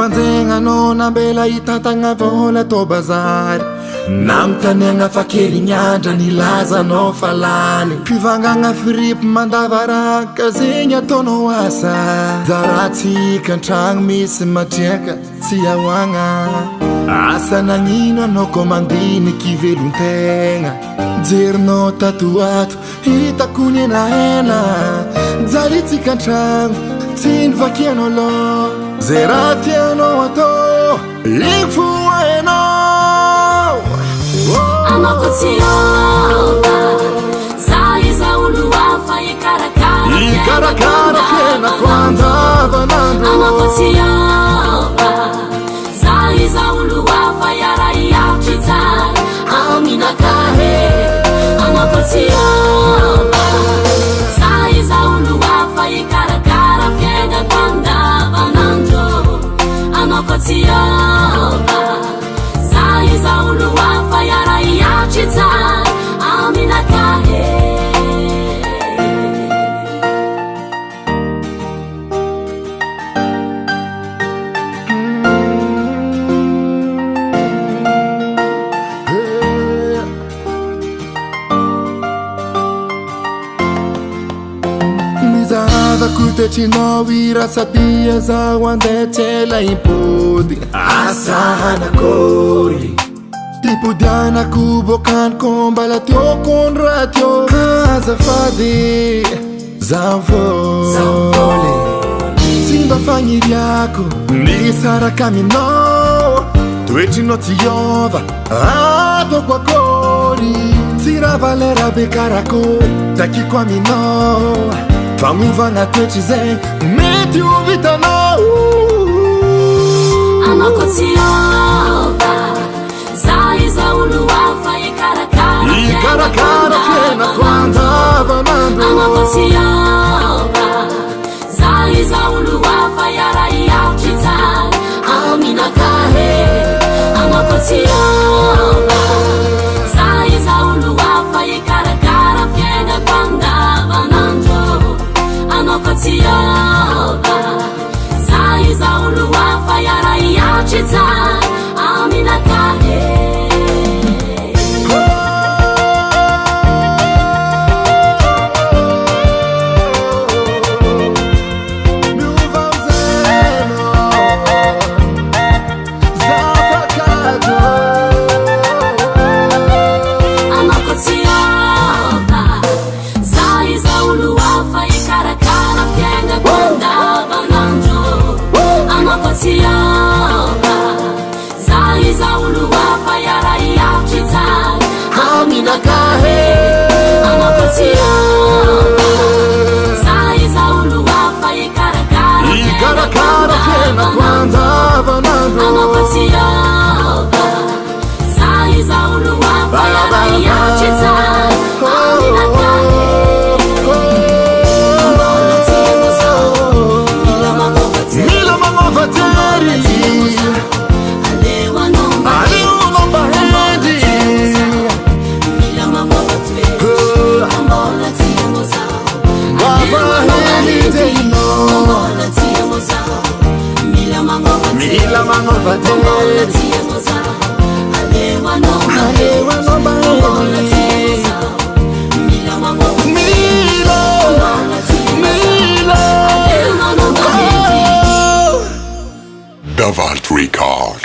Ifanjenganao nambela itatagna vola to bazary namtaniagna fakerignandra nilazanao falany mpivangagna fripo mandavaraka zegny ataonao asa zaratsika antragno misy matriaka tsy ahoagna asa nagnino anao komandiniky velontegna jerinao tatoato hitako ny enaena jalitsika antragno tsy nivakianao lo zay raha tianao atao igny fo hainao anako tsy ova za iza olo hafa ikarakara fiainako andavanandro anako tsy ova za iza olo hafa iara iatry tsara aminakahe anako tsy ova za iza olo hafa ikarakara fiainako andavanandro anako tsy ova za iza olo hafa iara iatry tsara aminakahe kutetrinao irasadia zaho andeha tsela impody asanakôry tipodianako bokaniko mbala tiokony raha tio azafady zavôly tsy mba fagniriako nisaraka aminao toetrinao tsy iova ataoko akôry tsy raha valera be karakôry takiko aminao famovagna toetry zay mety ho vitanao anako tsy ova za iza olo hafa ikarakara fiainako andavanandro anako tsy ova za iza olo hafa iara iatry tsara aminakahe anako tsy ova za iza olo hafa ikarakara fiainako andavanandro anako tsy ova za iza olo hafa iara iatry tsara aminakahe ikarakara fiainako andavanandro anako tsy ova za iza olo hafa iara iatry tsara aminakahe mila magnova jery aleonao mba hedy mila magnova jery aleonao mba Davalt Record.